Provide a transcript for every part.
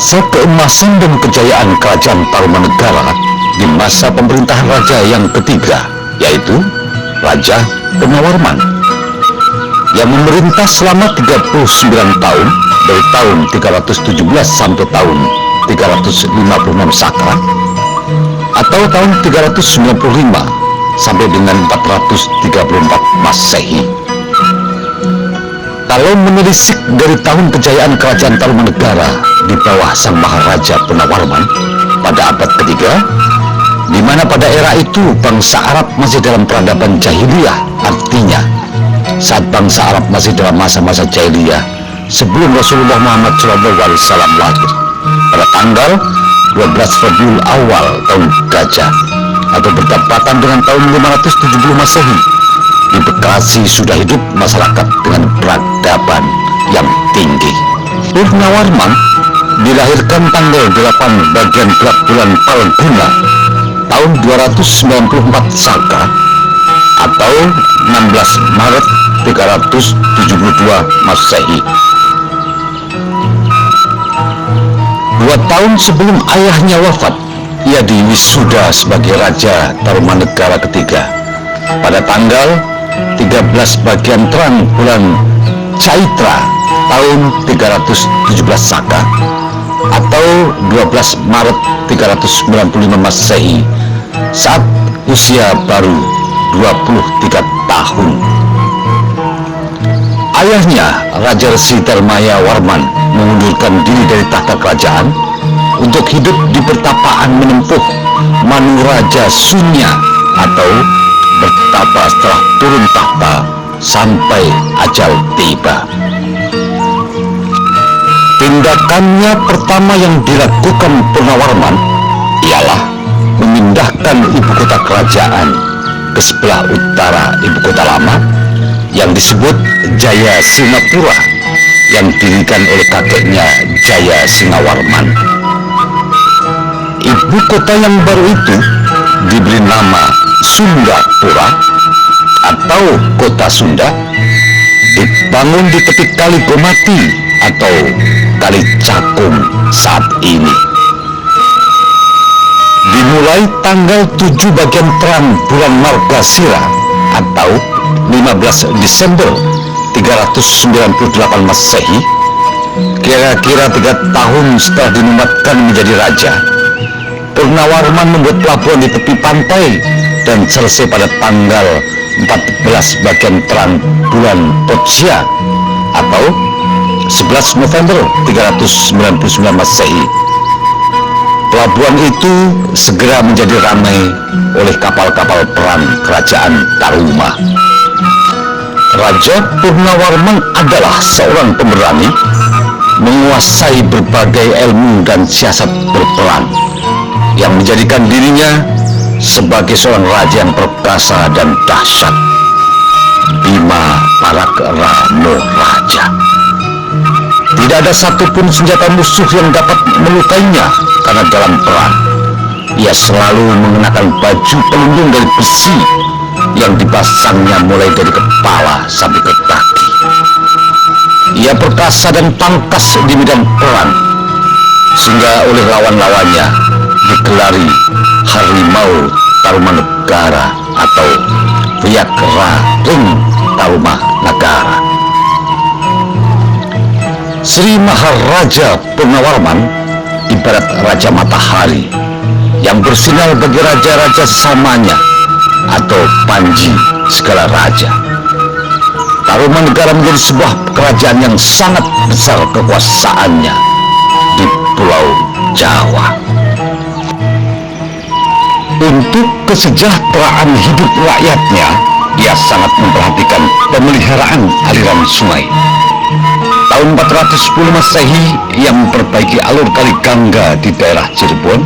Masa keemasan dan kejayaan Kerajaan Tarumanegara di masa pemerintahan raja yang ketiga, yaitu Raja Purnawarman, yang memerintah selama 39 tahun dari tahun 317 sampai tahun 356 Saka atau tahun 395 sampai dengan 434 Masehi. Kalau menelisik dari tahun kejayaan Kerajaan Tarumanegara di bawah Sang Maharaja Purnawarman pada abad ketiga, di mana pada era itu bangsa Arab masih dalam peradaban jahiliyah, artinya saat bangsa Arab masih dalam masa-masa jahiliyah sebelum Rasulullah Muhammad SAW lahir pada tanggal 12 Rabiul Awal tahun Gajah atau bertepatan dengan tahun 570 Masehi. Di Bekasi sudah hidup masyarakat dengan peradaban yang tinggi. Purnawarman dilahirkan tanggal 8 bagian gelap bulan Palguna tahun 294 Saka atau 16 Maret 372 Masehi. 2 tahun sebelum ayahnya wafat, ia diwisuda sebagai Raja Tarumanegara ketiga pada tanggal 13 bagian terang bulan Chaitra tahun 317 Saka atau 12 Maret 395 Masehi saat usia baru 23 tahun. Ayahnya, Raja Resi Darmaya Warman, mengundurkan diri dari tahta kerajaan untuk hidup di pertapaan menempuh Manuraja Sunya atau bertapa setelah turun tahta sampai ajal tiba. Tindakannya pertama yang dilakukan Purnawarman ialah memindahkan ibu kota kerajaan ke sebelah utara ibu kota lama yang disebut Jaya Singapura yang didirikan oleh kakeknya Jaya Singawarman. Ibu kota yang baru itu diberi nama Sundapura atau Kota Sunda, dibangun di tepi Kali Gomati atau Kali Cakung saat ini. Dimulai tanggal 7 bagian terang bulan Margasira atau 15 Desember 398 Masehi, kira-kira 3 tahun setelah dinobatkan menjadi raja, Purnawarman membuat pelabuhan di tepi pantai dan selesai pada tanggal 14 bagian terang bulan Pocia atau 11 November 399 Masehi. Pelabuhan itu segera menjadi ramai oleh kapal-kapal perang kerajaan Taruma. Raja Purnawarman adalah seorang pemberani, menguasai berbagai ilmu dan siasat berperang yang menjadikan dirinya sebagai seorang raja yang perkasa dan dahsyat. Bima Parakramo Raja. Tidak ada satupun senjata musuh yang dapat melukainya karena dalam perang ia selalu mengenakan baju pelindung dari besi yang dipasangnya mulai dari kepala sampai ke kaki. Ia perkasa dan pangkas di medan perang sehingga oleh lawan-lawannya digelari Harimau Tarumanegara atau Vyakra Ring Tarumanegara. Sri Maharaja Purnawarman ibarat raja matahari yang bersinar bagi raja-raja sesamanya atau panji segala raja. Tarumanegara menjadi sebuah kerajaan yang sangat besar kekuasaannya di Pulau Jawa. Untuk kesejahteraan hidup rakyatnya, ia sangat memperhatikan pemeliharaan aliran sungai. Tahun 410 Masehi, ia memperbaiki alur Kali Gangga di daerah Cirebon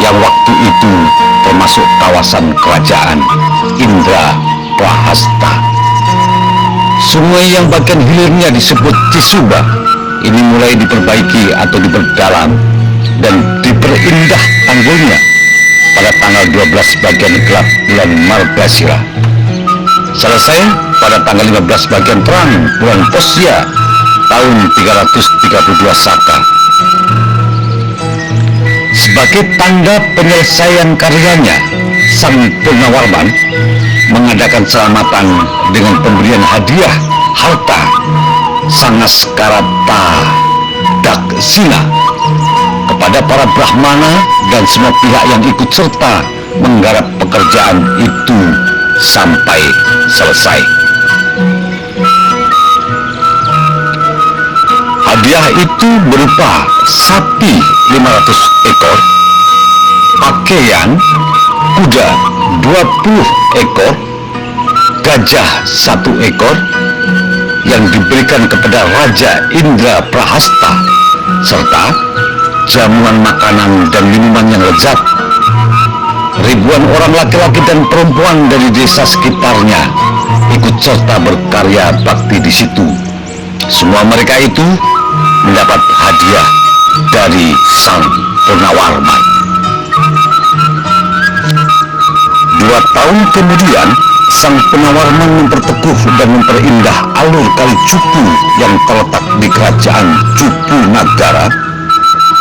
yang waktu itu termasuk kawasan kerajaan Indraprahasta. Sungai yang bagian hilirnya disebut Cisuba ini mulai diperbaiki atau diperdalam dan diperindah tanggulnya pada tanggal 12 bagian gelap bulan Margasira. Selesai pada tanggal 15 bagian terang bulan Posia tahun 332 Saka. Sebagai tanda penyelesaian karyanya, Sang Purnawarman mengadakan selamatan dengan pemberian hadiah harta Sangaskarata Daksina kepada para Brahmana dan semua pihak yang ikut serta menggarap pekerjaan itu sampai selesai. Hadiah itu berupa sapi 500 ekor, pakaian, kuda 20 ekor, gajah 1 ekor yang diberikan kepada Raja Indra Prahasta, serta jamuan makanan dan minuman yang lezat. Ribuan orang laki-laki dan perempuan dari desa sekitarnya ikut serta berkarya bakti di situ. Semua mereka itu mendapat hadiah dari Sang Purnawarman. 2 tahun kemudian, Sang Purnawarman memperteguh dan memperindah alur kali Cupu yang terletak di kerajaan Cupu Nagara.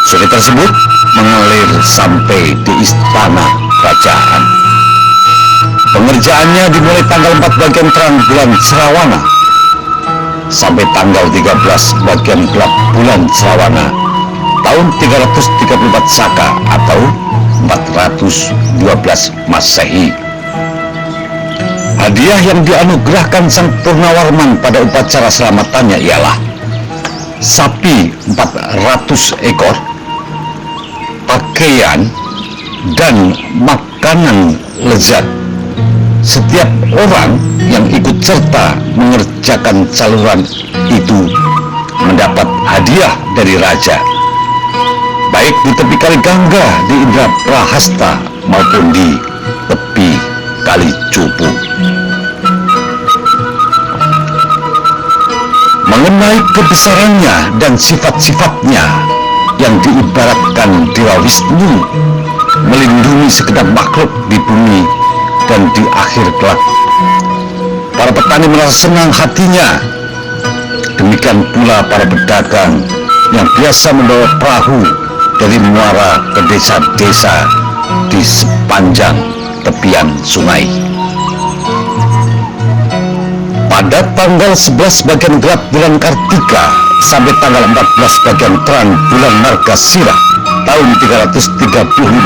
Sungai tersebut mengalir sampai di istana kerajaan. Pengerjaannya dimulai tanggal 4 bagian terang bulan Srawana sampai tanggal 13 bagian gelap bulan Srawana tahun 334 Saka atau 412 Masehi. Hadiah yang dianugerahkan Sang Purnawarman pada upacara selamatannya ialah sapi 400 ekor, pakaian, dan makanan lezat. Setiap orang yang ikut serta mengerjakan saluran itu mendapat hadiah dari raja, baik di tepi kali Gangga di Indra Prahasta maupun di tepi kali Cupu. Mengenai kebesarannya dan sifat-sifatnya yang diibaratkan Dewa Wisnu melindungi segenap makhluk di bumi dan di akhir kelak, para petani merasa senang hatinya. Demikian pula para pedagang yang biasa membawa perahu dari muara ke desa-desa di sepanjang tepian sungai. Pada tanggal 11 bagian gelap bulan Kartika sampai tanggal 14 bagian terang bulan Margasira tahun 335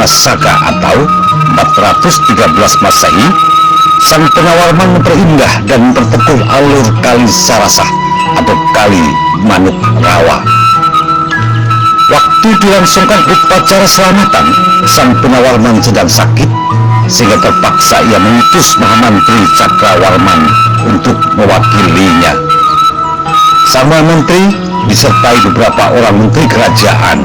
Saka atau 413 Masehi, Sang Purnawarman memperindah dan memperteguh alur kali Sarasah atau kali Manuk Rawa. Waktu dilangsungkan upacara selamatan, Sang Purnawarman sedang sakit sehingga terpaksa ia mengutus Mahamantri Cakrawarman untuk mewakilinya. Sang Mahamantri disertai beberapa orang menteri kerajaan,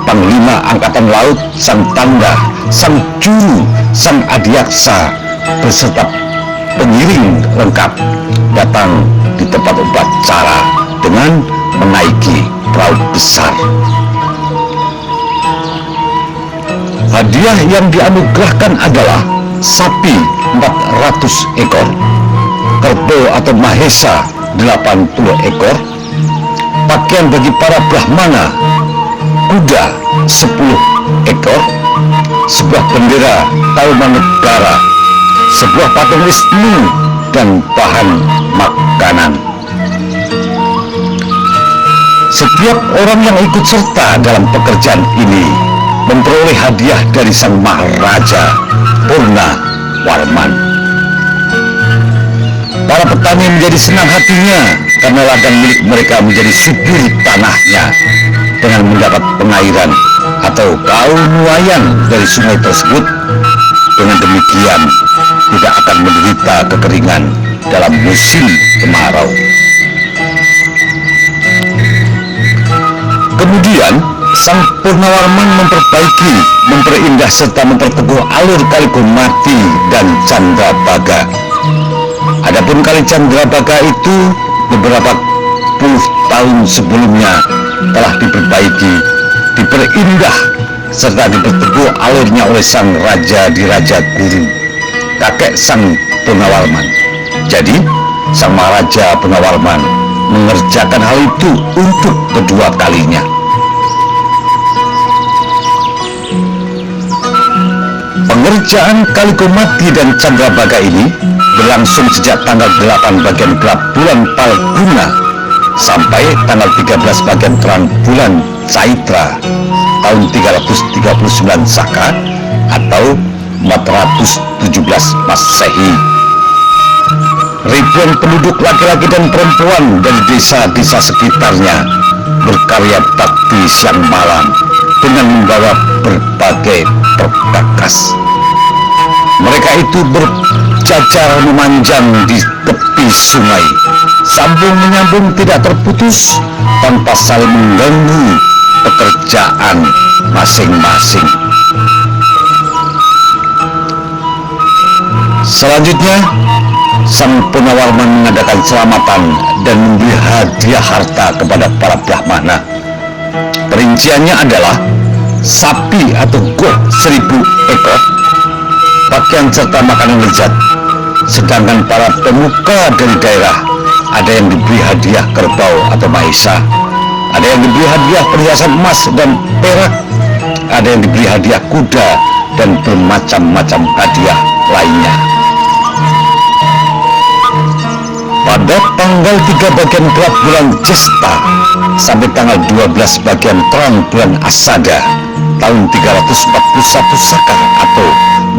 Panglima Angkatan Laut, Sang Tanda, Sang Juru, Sang Adiaksa beserta pengiring lengkap datang di tempat upacara dengan menaiki perahu besar. Hadiah yang dianugerahkan adalah sapi 400 ekor, kerbau atau mahesa 80 ekor, pakaian bagi para Brahmana, kuda 10 ekor, sebuah bendera Tarumanegara, sebuah patung Wisnu, dan bahan makanan. Setiap orang yang ikut serta dalam pekerjaan ini memperoleh hadiah dari Sang Maharaja Purnawarman. Para petani menjadi senang hatinya karena ladang milik mereka menjadi subur tanahnya dengan mendapat pengairan atau kaum nelayan dari sungai tersebut. Dengan demikian tidak akan menderita kekeringan dalam musim kemarau. Kemudian Sang Purnawarman memperindah serta memperteguh alur kali Gomati dan Candrabaga. Adapun kali Candrabaga itu beberapa puluh tahun sebelumnya telah diperbaiki, diperindah serta diperteguh alurnya oleh Sang Raja di Raja Guru, kakek Sang Purnawarman. Jadi Sang Maharaja Purnawarman mengerjakan hal itu untuk kedua kalinya. Kerajaan Kalikomati dan Candrabaga ini berlangsung sejak tanggal 8 bagian gelap bulan Palguna sampai tanggal 13 bagian terang bulan Caitra tahun 339 Saka atau 417 Masehi. Ribuan penduduk laki-laki dan perempuan dari desa-desa sekitarnya berkarya bakti siang malam dengan membawa berbagai perkakas. Mereka itu berjajar memanjang di tepi sungai, sambung menyambung tidak terputus tanpa saling mengganggu pekerjaan masing-masing. Selanjutnya, Sang Punawarman mengadakan selamatan dan memberi hadiah harta kepada para brahmana. Perinciannya adalah sapi atau goh 1000 ekor, pakaian serta makanan lezat. Sedangkan para pemuka dari daerah ada yang diberi hadiah kerbau atau maisa, ada yang diberi hadiah perhiasan emas dan perak, ada yang diberi hadiah kuda dan bermacam-macam hadiah lainnya. Pada tanggal 3 bagian gelap bulan Jesta sampai tanggal 12 bagian terang bulan Asada tahun 341 Saka atau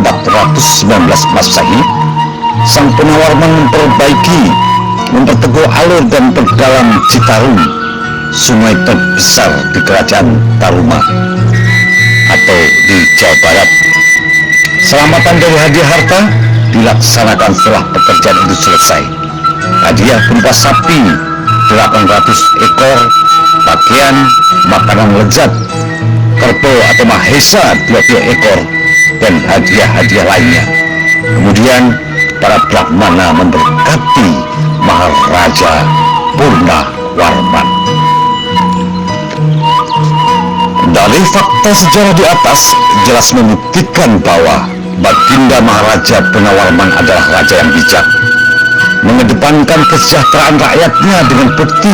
419 Masehi, Sang Punawarman memperteguh alur dan perdalam Citarum, sungai terbesar di kerajaan Taruma atau di Jawa Barat. Selamatan dari hadiah harta dilaksanakan setelah pekerjaan itu selesai. Hadiah berupa sapi 800 ekor, pakaian, makanan lezat, kerbau atau mahesa 20 ekor, dan hadiah-hadiah lainnya. Kemudian para brahmana memberkati Maharaja Purnawarman. Dari fakta sejarah di atas jelas membuktikan bahwa Baginda Maharaja Purnawarman adalah raja yang bijak, mengedepankan kesejahteraan rakyatnya dengan bukti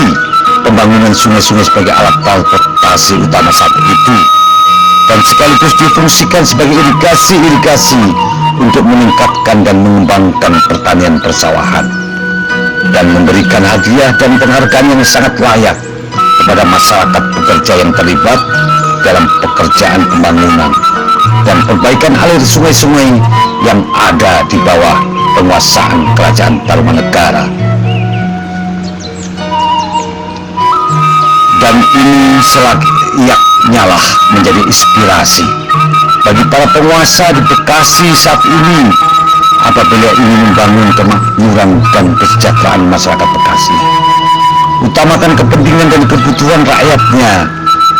pembangunan sungai-sungai sebagai alat transportasi utama saat itu, dan sekaligus difungsikan sebagai irigasi untuk meningkatkan dan mengembangkan pertanian persawahan, dan memberikan hadiah dan penghargaan yang sangat layak kepada masyarakat pekerja yang terlibat dalam pekerjaan pembangunan dan perbaikan alir sungai-sungai yang ada di bawah penguasaan Kerajaan Tarumanegara. Dan ini selayaknya lah menjadi inspirasi bagi para penguasa di Bekasi saat ini apabila ingin membangun kemakmuran dan kesejahteraan masyarakat Bekasi. Utamakan kepentingan dan kebutuhan rakyatnya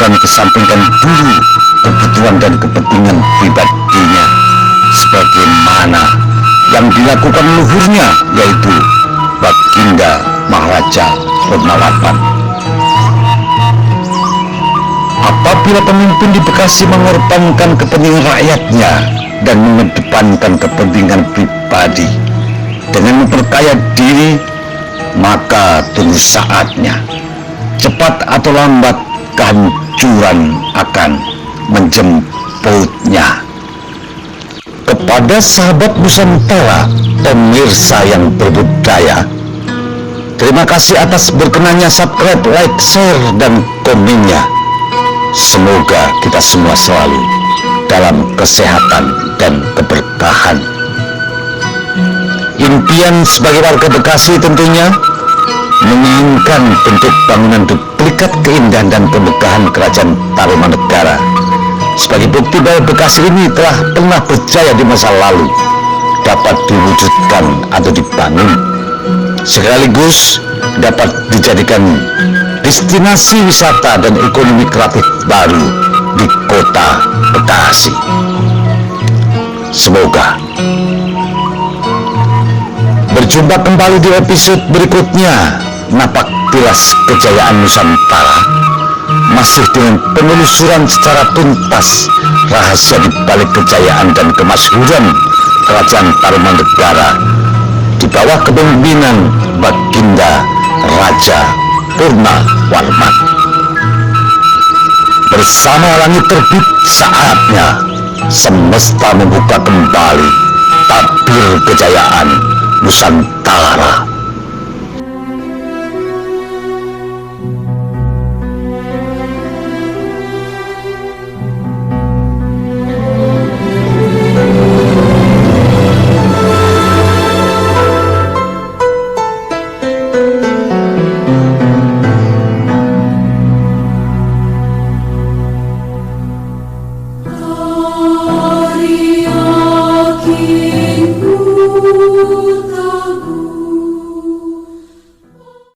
dan kesampingkan dulu kebutuhan dan kepentingan pribadinya, sebagaimana yang dilakukan leluhurnya, yaitu Baginda Maharaja Purnawarman. Apabila pemimpin di Bekasi mengorbankan kepentingan rakyatnya dan mengedepankan kepentingan pribadi dengan memperkaya diri, maka tunggu saatnya, cepat atau lambat kehancuran akan menjemputnya. Kepada sahabat Nusantara, pemirsa yang berbudaya, terima kasih atas berkenannya subscribe, like, share, dan komennya. Semoga kita semua selalu dalam kesehatan dan keberkahan. Impian sebagai warga Bekasi tentunya menginginkan bentuk bangunan duplikat keindahan dan kemegahan Kerajaan Tarumanegara. Sebagai bukti bahwa Bekasi ini telah pernah berjaya di masa lalu, dapat diwujudkan atau dibangun, sekaligus dapat dijadikan destinasi wisata dan ekonomi kreatif baru di kota Bekasi. Semoga berjumpa kembali di episode berikutnya. Napak tilas kejayaan Nusantara masih dengan penelusuran secara tuntas rahasia di balik kejayaan dan kemasyhuran Kerajaan Tarumanegara di bawah kepemimpinan Baginda Raja Purnawarman. Bersama langit terbit, saatnya semesta membuka kembali tabir kejayaan Nusantara.